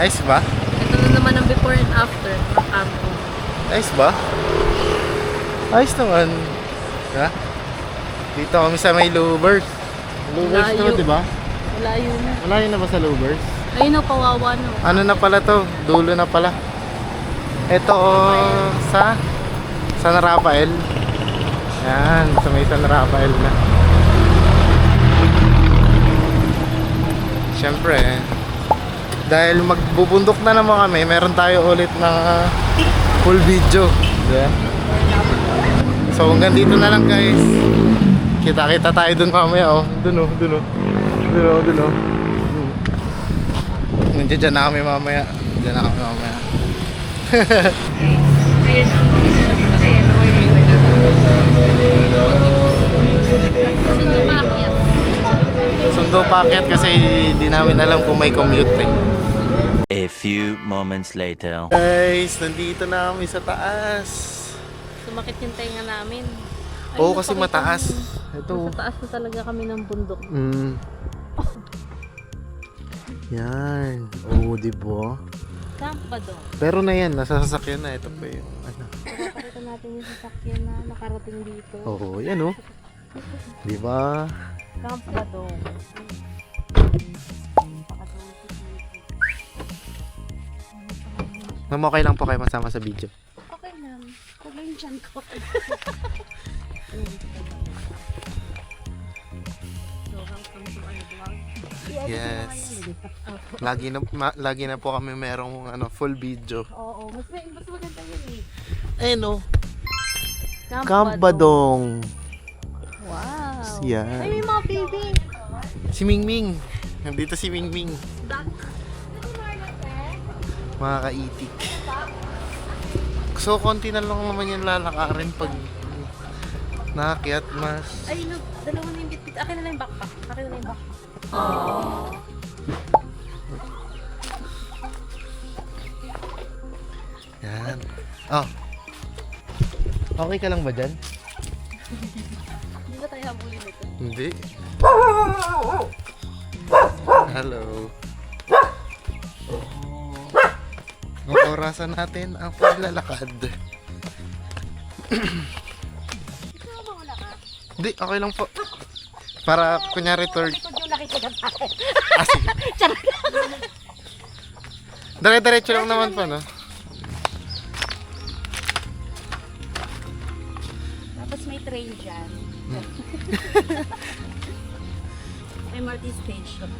Ayos ba? Ito na naman ang before and after ng campo. Ayos ba? Ayos naman. Ha? Dito kami sa may Lubers. Lubers Malayo. to, di ba? Malayo na. Malayo na ba sa Lubers? Ayun o, kawawa no. Ano na pala to? Dulo na pala. Ito sa San Rafael. Yan, sa may San Rafael na. Siyempre, dahil magbubundok na naman kami, meron tayo ulit na full video. Diba? So hanggang dito na lang guys. Kita-kita tayo dun mamaya oh. Dun oh. Nandiyan na kami mamaya. Diyan na kami mamaya. Sundo packet kasi di namin alam kung may commute eh. A few moments later. Guys, nandito na kami sa taas. Sumakit yung tenga namin. Oo, kasi mataas. Ito. Sa taas na talaga kami ng bundok. Yan. Oo, diba? Camp ba doon? Pero na yan, nasa sasakyan na. Ito pa yung ano. Pakita natin yung sasakyan na nakarating dito. Oo, yan oh. Diba? Camp ba doon? Ma'am, okay lang po kayo masama sa video. Okay lang. Kung yung chan ko. Yes. Lagi na po kami merong full video. Oo, mas maganda yun eh. Eh no. Camp Camp Badong. Wow. Yan. Ay, may mga baby. Si Mingming. Nandito si Mingming. Mga kaitik. So, konti na lang naman yung lalakarin pag nakakyat mas. Ay, no, dalawa na yung bitbit. Akin na lang yung backpack. Akin na lang yung backpack. Yan. Oh. Okay ka lang ba dyan? Hindi ba tayo habulin ito? Hindi. Hello. Ang orasan natin ang paglalakad. Ikaw ba wala ka? Hindi, okay lang po. Para kunyari tour. Likod yung nakikita sa akin. Ah, sige. Dire-diretso lang naman pa, no? Tapos may train dyan. MRT station.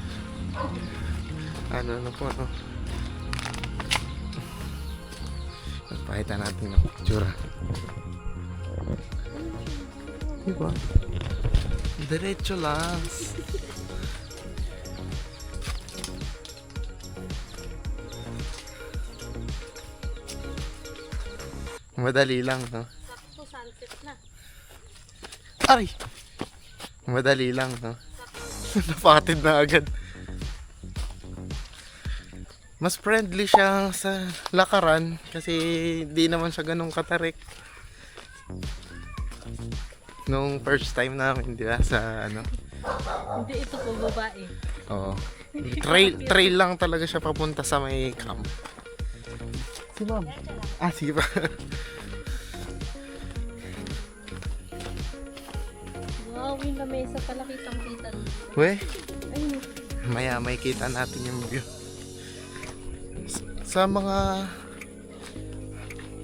Ano po, no? Pakita natin ang picture. Diba? Diretso lang. Madali lang, no? Sakto sunset na. Ay! Madali lang, no? Napakatid na agad. Mas friendly siya sa lakaran kasi di naman siya ganun katarik. Nung first time namin, di ba, sa ano? Hindi ito po babae. Oo. Trail lang talaga siya papunta sa may camp. Si ma'am. Ah, sige pa. Wow, yung lamesa pala kitang-kita. We, Ayun. maya may kita natin yung view. Sa mga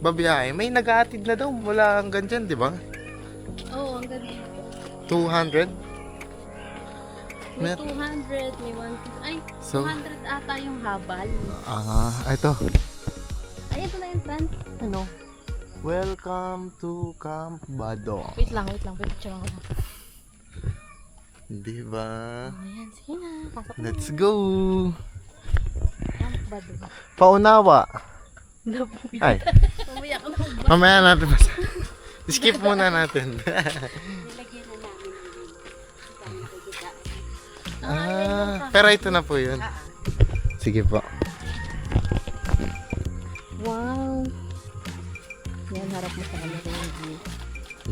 babiyahe, may nag-aatid na daw mula hanggang dyan, di ba? Oo, ang ganda. 200? May 200, may 150. Ay, So, 200 ata yung habal. Ito. Ay, ito na yung front. Ano? Welcome to Camp Badong. Wait lang. Picture ko lang. Di ba? Ayan, sige na. Pasok na. Let's go! Camp ba doon? Paunawa. Ay, Umiyak na. mamaya natin basta. Skip muna natin. Nilagyan na namin. Pero ito na po yun. Sige po. Wow. Yan, harap mo sa kanila yung view.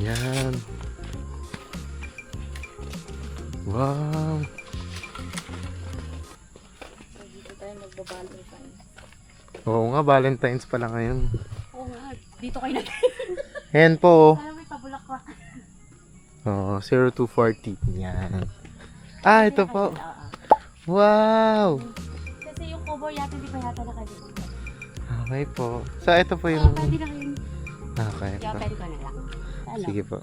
Yan. Wow. So, dito tayo magbabalentine. Oo nga, Valentine's pala ngayon. Oo nga, dito kayo nag... Ayan po. Alam mo, pabulaklak. Oh, 0240. Yan. Ah, ito po. Wow! Kasi yung cover yata, hindi pa yata nakalimutan. Okay po. So, ito po yung... Pwede na kayo. Okay Kaya po. pwede ko na lang. Alam. Sige po.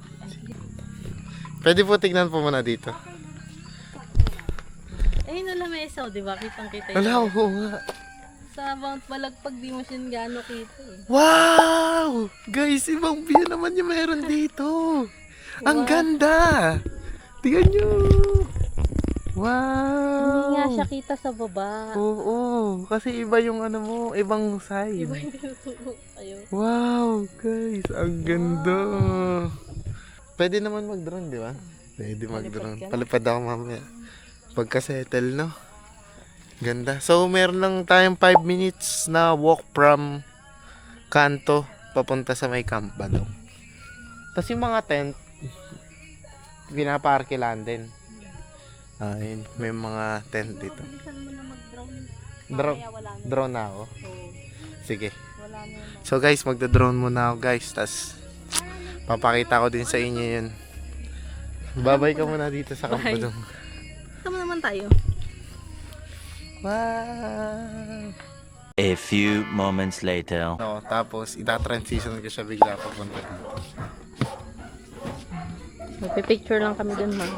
Pwede po tignan po muna dito. Ayun na lang may isaw, di ba? Kitang-kita yun. Wala, oo nga. Sa Mount Malagpag, di mo siya gaano kita eh. Wow! Guys, ibang view naman yung meron dito. Ang Wow. ganda! Tingnan nyo! Hindi Wow! nga siya kita sa baba. Oo, kasi iba yung ano mo, ibang side. Iba yung tinuturo kayo. Wow, guys, ang ganda. Pwede naman mag-drone, di ba? Pwede mag-drone. ka na. Palipad ako mamaya. Pagka-settle, no? Ganda. So, meron lang tayong 5 minutes na walk from Kanto papunta sa may Camp Badong. Tapos yung mga tent, pinaparke lang din. Ayun, may mga tent dito. Bilisan mo na mag-drone. Drone, Mamaya wala na. drone na ako. Oo, Sige. wala na yun. So guys, magda-drone muna ako guys. Tapos papakita ko din sa inyo yun. Babay ka muna dito sa Camp Bye. Badong. Sama naman tayo. Wow! A few moments later. No, tapos ita-transition ko siya bigla papunta dito. Magpipicture lang kami dun, ma'am.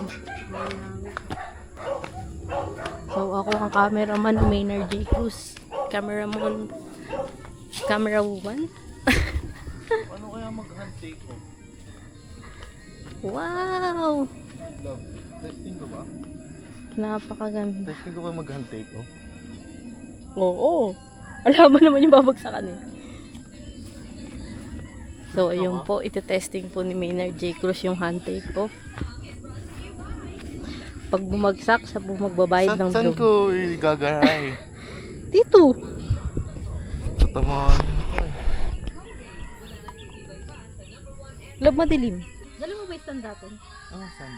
So, ako ang cameraman, Maynard J. Cruz. Cameraman. Camera woman. Ano kaya mag-handshake ko? Wow! Love, testing ko ba? Napakaganda. Testing ko ba mag-handshake ko? Oo. Alam mo naman yung babagsakan eh. So, ayun po, iti-testing po ni Maynard J. Cruz yung handtake ko. Pag bumagsak, siya po magbabayad ng Saan drone. ko igagaray? Dito! Tatamaan. Love madilim. Dali mo ba yung stand natin? Ah, saan?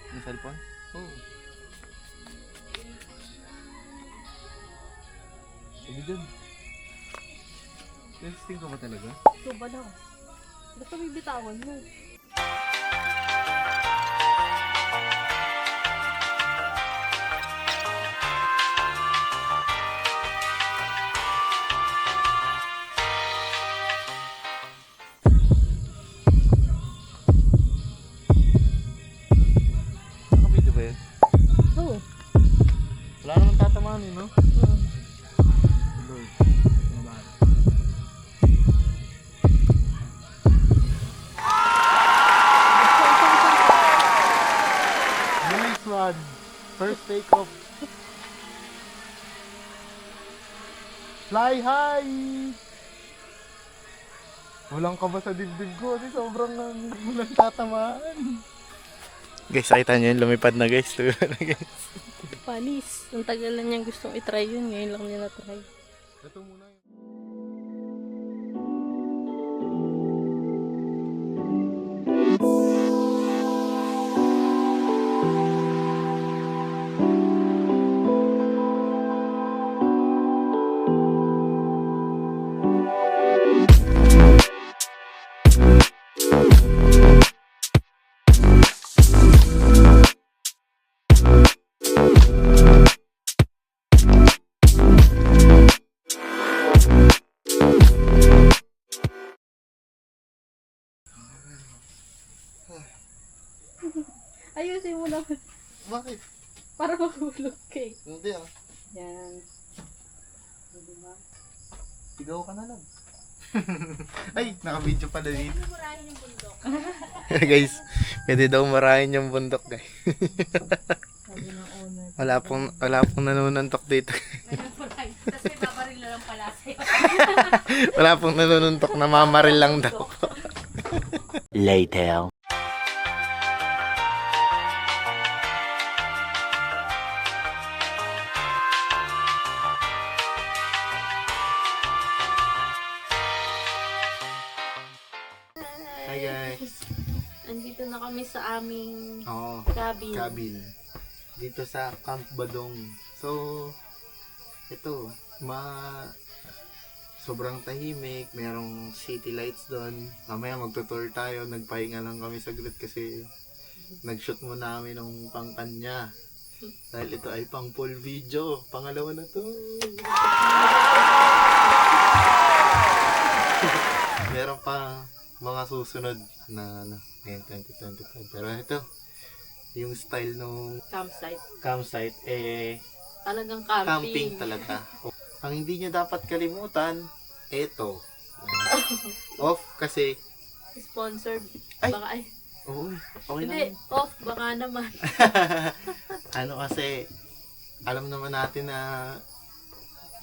Yung cellphone? Oo. Sige dun. Testing ko ba talaga? So, ba daw? Basta may bitawan mo. Nakabidyo ba yun? Oo. Wala naman tatamaan eh, no? Lord. Nice one. First take off. Fly high! Walang kaba sa dibdib ko kasi sobrang walang tatamaan. Guys, nakita nyo yun, lumipad na guys. Panis. Ang tagal na niyang gustong itry yun. Ngayon lang nila try. Ito muna yun. Ayusin mo na. Bakit? Para mahulog ka eh. Hindi ah. Yan. Diba? Sigaw ka na lang. Ay, naka-video pala dito. Murahin yung bundok. Guys, pwede daw marahin yung bundok guys. Sabi ng owner. wala pong nanununtok dito. Meron murahin. Tapos may babaril na lang pala sa'yo. Wala pong nanununtok na mamaril lang daw. Later. Hi guys. Andito na kami sa aming Oo, cabin. cabin. Dito sa Camp Badong. So, ito, sobrang tahimik, merong city lights doon. Mamaya magtutour tayo, nagpahinga lang kami saglit kasi nag-shoot mo namin ng pangkanya. Dahil ito ay pang full video. Pangalawa na to. Meron pa mga susunod na ngayon 2025. Pero ito, yung style ng campsite, Talagang camping talaga. Ang hindi nyo dapat kalimutan, ito. Off kasi, Sponsored. Ay! Baka ay. oo, okay Hindi, lang. off. Baka naman. Ano kasi, alam naman natin na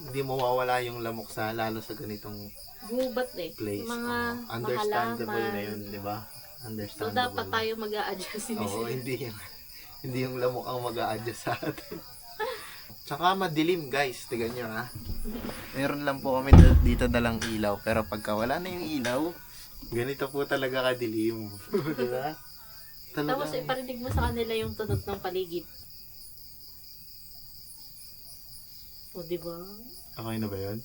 hindi mawawala yung lamok lalo sa ganitong Gubat eh. place. Mga Oo, understandable mahalaman. na yun, di ba? So, Understandable. dapat tayo mag-a-adjust. Oo, hindi yung lamok ang mag-a-adjust sa atin. Tsaka madilim guys, tigan nyo ha. Meron lang po kami dito dalang ilaw, pero pagka wala na yung ilaw, ganito po talaga kadilim. Diba? Tapos iparinig mo sa kanila yung tunog ng paligid. O, diba? Okay na ba yun?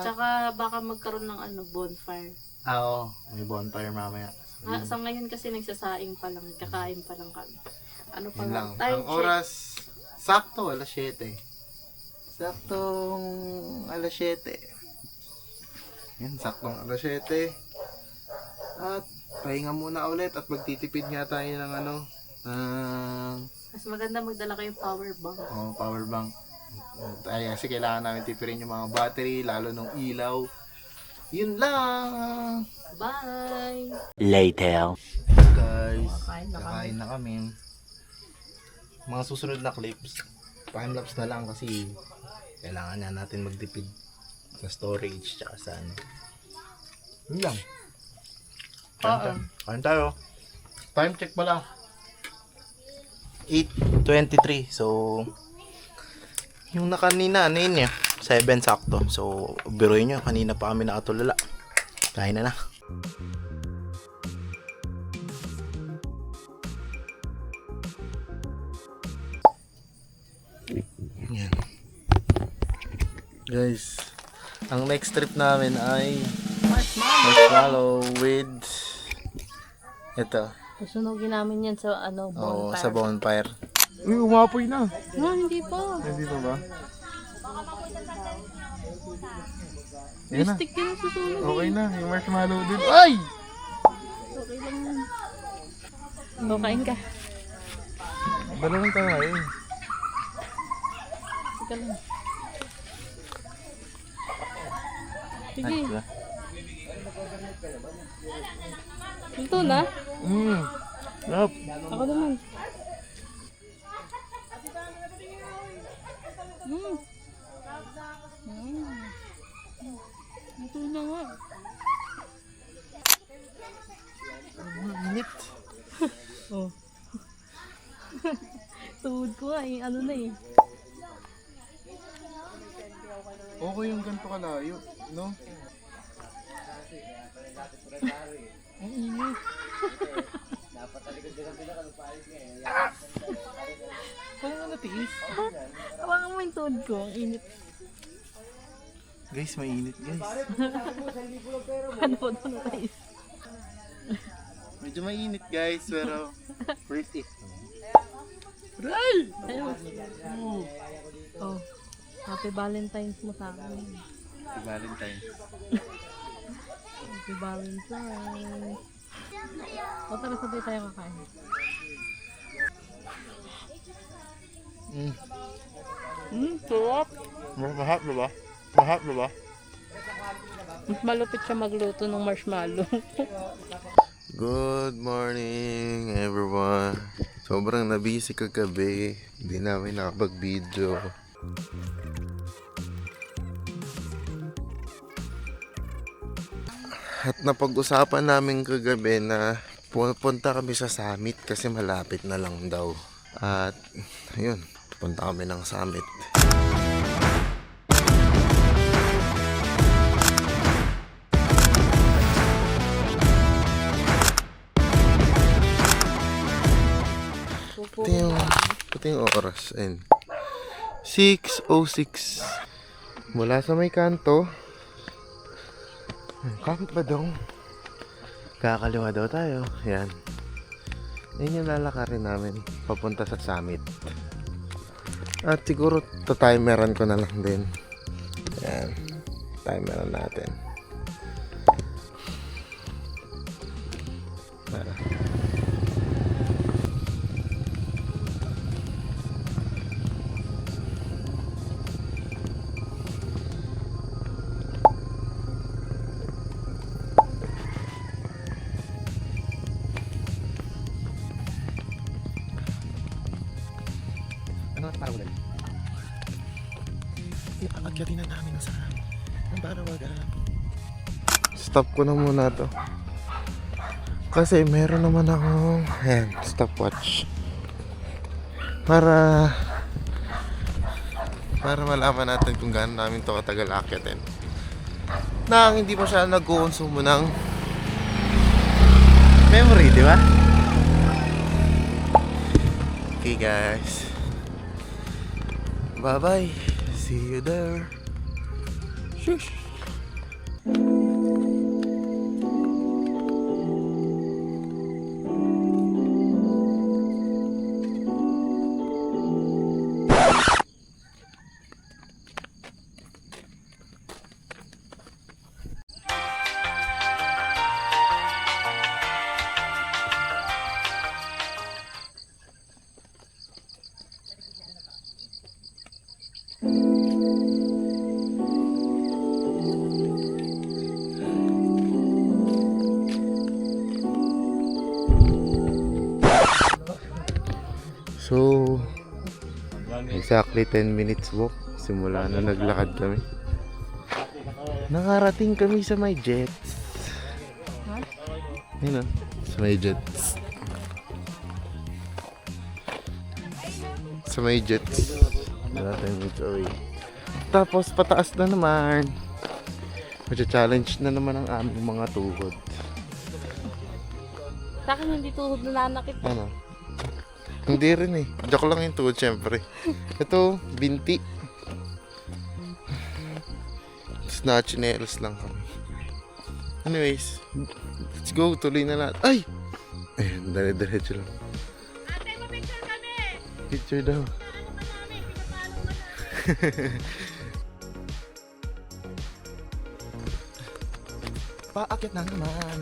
Tsaka baka magkaroon ng bonfire. Oo, may bonfire mamaya. Sa ngayon kasi nagsasaing pa lang, kakain pa lang kami. Ano pa Yun lang. lang? Time Ang oras, sakto, alas 7. Saktong alas 7. Yan, saktong alas 7. At pahinga muna ulit at magtitipid nga tayo ng Mas maganda magdala kayong power bank. power bank. Ay, kasi kailangan namin tipirin yung mga battery, lalo nung ilaw. Yun lang! Bye! Later. Guys, Kakain na kami. kakain na kami. Mga susunod na clips, time-lapse na lang kasi kailangan na natin magtipid sa storage tsaka sa ano. Yun lang. Kain tayo. Time check pala. 8:23. So, yung na kanina, ano yun 7 sakto. So, biruin nyo, kanina pa kami nakatulala. Kain na na. Yan. Guys, ang next trip namin ay marshmallow with ito. Susunugin namin yan sa Oo, bonfire. sa bonfire. Uy, umapoy na. Hindi pa. Hindi pa ba? Yan na. Stick yung susunog. Okay na, yung marshmallow din. Ay! Okay lang yan. So, kain ka. Bala lang tayo eh. Sige lang. Sige. Ito na. Yup. Ako naman. Ito na nga. Init. Oh. Tuhod ko nga eh. Ano na eh. Okay yung ganito kalayo, no? Ang init. Kaya nga natiis. Hawakan mo yung tuhod ko. Ang init. Guys, mainit guys. Ano po ito na tayo? Medyo mainit guys, pero worth it. Ayun. Oh. Happy Valentine's mo sa akin. Si Valentine. Happy Valentine's. O tara sabay tayo kakain. Sarap. Mahap na ba? Mahap na ba? Mas malupit siya magluto ng marshmallow. Good morning everyone. Sobrang nabisi kagabi. Hindi namin nakapag-video. At napag-usapan namin kagabi na pupunta kami sa summit kasi malapit na lang daw. At ayun, punta kami ng summit. natin yung oras. Ayun. 6:06. Mula sa may kanto. Kahit ba daw? Kakaliwa daw tayo. Yan. Yan yung lalakarin namin papunta sa summit. At siguro timeran ko na lang din. Yan. Timeran natin. Para. Ano para ulit? Ipaagyatin na namin sa Barawagan. Stop ko na muna to. Kasi meron naman akong stopwatch. Para malaman natin kung gaano namin to katagal akyatin. Nang hindi pa siya nag-consume ng memory, di ba? Okay guys. Bye-bye. See you there. Shush. So, exactly 10 minutes walk simula na naglakad kami. Nakarating kami sa may Jets. Ayun o, sa may Jets. Sa may Jets. 10 minutes away. Tapos pataas na naman. Challenge na naman ang aming mga tuhod. Sa akin hindi tuhod na nanakit. Ano? Hindi rin eh. Joke lang yung tuhod syempre. Ito, binti. Snatch nails lang kami. Anyways, let's go. Tuloy na natin. Ay! Ayun, dali-diretso lang. Ate, ma-picture kami! Picture daw. Paakit na naman.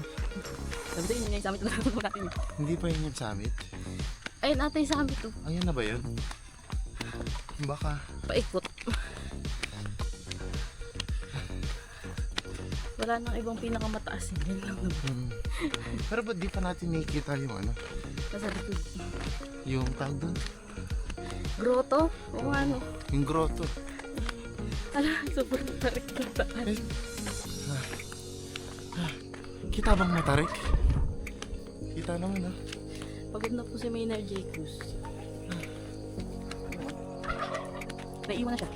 Sabi tayo, yun yung summit na natin. Hindi pa yun yung summit. Ayun, ate, yung summit to. Ayan na ba yun? Baka. Paikot. Wala nang ibang pinakamataas. Yun lang naman. Pero ba't di pa natin nakikita yung ano? Nasa likod. Yung tag doon? Grotto? O ano? Yung grotto. Ala, super tarik na saan. Kita bang matarik? Kita naman ah. Pagod na po si Maynard J. Cruz. Naiwan na siya.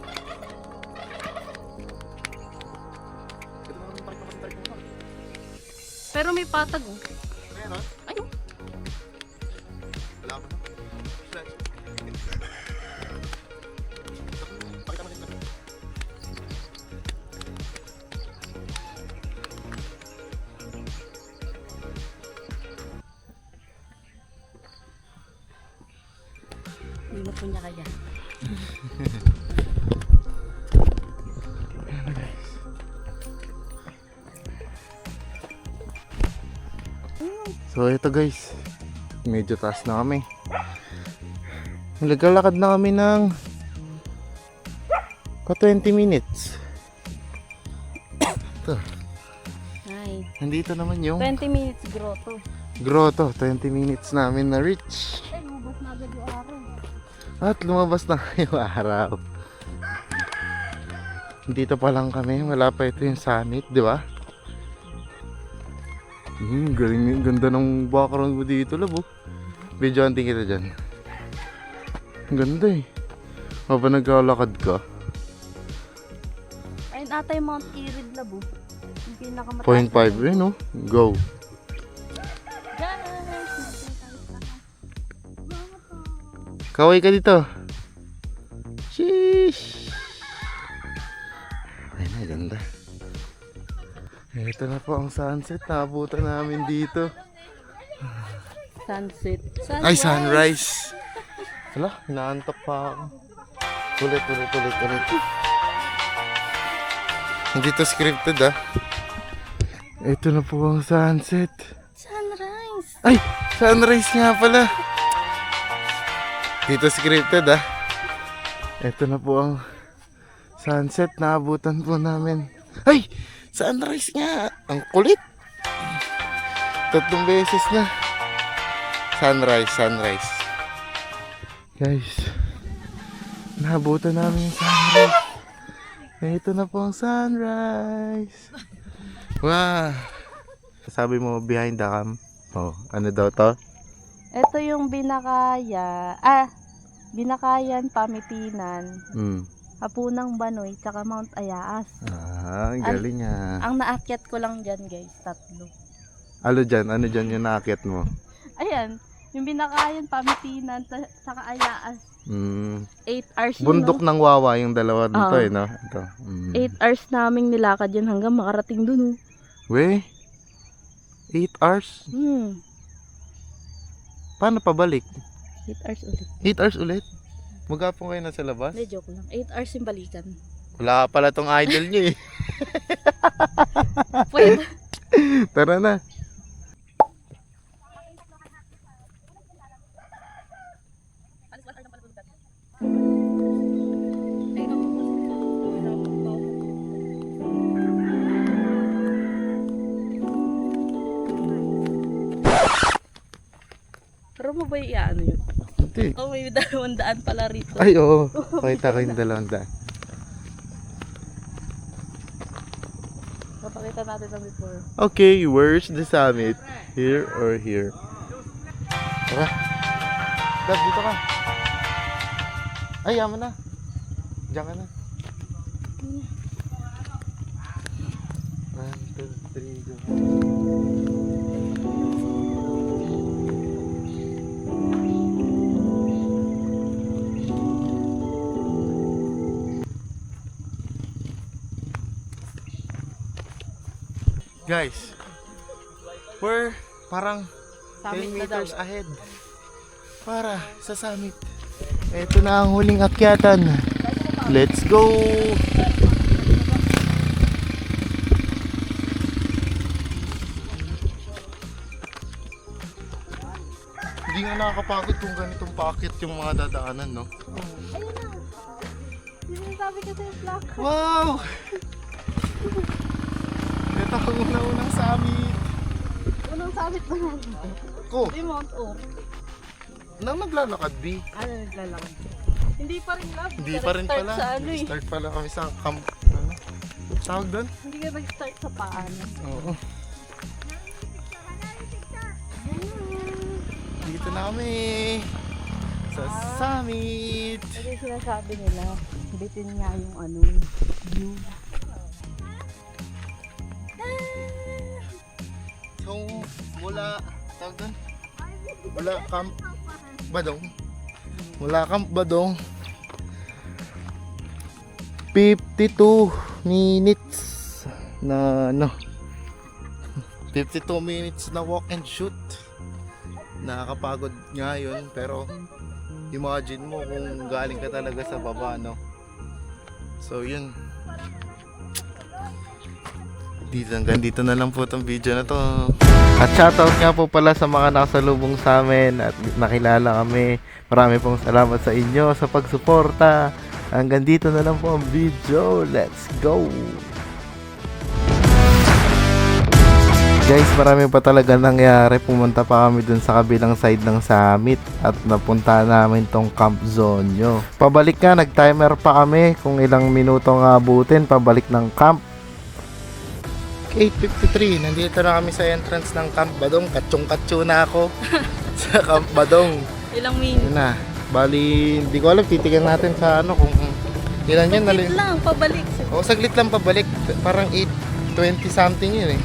Pero may patag oh. Meron? Ayun. Wala pa. Pakita mo dito. Hindi na po niya kaya. So ito guys, medyo taas na kami. Naglalakad na kami ng 20 minutes. Ito, Ay. nandito naman yung 20 minutes grotto. grotto. 20 minutes namin na reach. Ay, lumabas na agad yung araw. At lumabas na yung araw. Dito pa lang kami, wala pa ito yung summit, di ba? Galing, ganda ng background mo dito, labo. Video hunting kita dyan. Ang ganda eh. Habang naglalakad ka. Ayun ata yung Mount Irid Labo. Yung pinakamataas. 0.5 eh, no? Go. Guys! Kaway ka dito. Sheesh. Ay na, ganda. Ito na po ang sunset. Naabutan namin dito. Sunset. Ay, sunrise. Wala, inaantok pa ako. Ulit. Hindi to scripted ah. Ito na po ang sunset. Sunrise. Ay, sunrise nga pala. Dito scripted ah. Ito na po ang sunset. Naabutan po namin. Ay, sunrise nga. Ang kulit. 3 beses na. Sunrise. Guys, naabutan namin yung sunrise. Ito na po ang sunrise. Wow. Sabi mo behind the cam. Oh, ano daw to? Ito yung Binakayan, Pamitinan, Hapunang Banoy, tsaka Mount Ayaas. Ang galing ah. Ang naakyat ko lang dyan guys, 3. Ano dyan yung naakyat mo? Ayan, yung Binakayan, Pamitinan, tsaka Ayaas. 8 hours yun, Bundok no? ng Wawa yung dalawa dito Oo. eh, no? Ito. 8 hours naming nilakad yan hanggang makarating dun. We? 8 hours? Paano pabalik? 8 hours ulit. 8 hours ulit? Magapong kayo na sa labas? Hindi, joke lang. 8 hours yung balikan. Wala pala tong idol nyo eh. Pwede. Tara na. Pero mo ba ano yun? Hindi. Oh, may 200 pala rito. Ay, oo. Pakita ko yung 200. Papakita natin sa before. Okay, where's the summit? Here or here? Tara. Dad, dito ka. Ay, yaman na. Diyan ka na. 1, 2, 3, go. Guys, we're parang Summit 10 na daw. meters ahead para sa summit. Ito na ang huling akyatan. Let's go! Hindi nga nakakapagod kung ganitong paakit yung mga dadaanan, no? Ayun na. Sinasabi kasi yung black. Wow! Ito ang unang summit. Unang summit ba natin? Ko, Hindi Mount Oak. nang naglalakad, B. Ano naglalakad? Hindi pa rin love. Hindi pa rin Start pala. sa ano eh. Start pala kami sa camp. Ano? Tawag doon? Hindi ka nag-start sa paano. Oo. Dito na kami. Sa summit. Kasi sinasabi nila, bitin nga yung ano, view. So, mula, tawag doon? Mula Camp Badong. Mula Camp Badong. 52 minutes na ano. 52 minutes na walk and shoot. Nakakapagod nga yun, pero imagine mo kung galing ka talaga sa baba, no? So yun. Hanggang dito na lang po itong video na to. At shoutout nga po pala sa mga nakasalubong sa amin at nakilala kami. Marami pong salamat sa inyo sa pagsuporta. Hanggang dito na lang po ang video. Let's go! Guys, marami pa talaga nangyari. Pumunta pa kami dun sa kabilang side ng summit at napunta namin tong Camp Zonyo. Pabalik nga, nag-timer pa kami kung ilang minuto nga abutin pabalik ng camp. 8:53, nandito na kami sa entrance ng Camp Badong. Katsyong-katsyo na ako sa Camp Badong. Ilang minutes? Yun na. Bali, hindi ko alam, titigan natin sa ano kung ilan yan. Saglit lang, pabalik. O, saglit lang pabalik. Parang 8:20 something yun eh.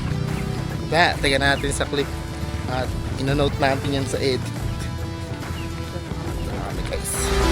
Tingnan natin sa clip. At ino-note natin yan sa edit. Marami guys. guys.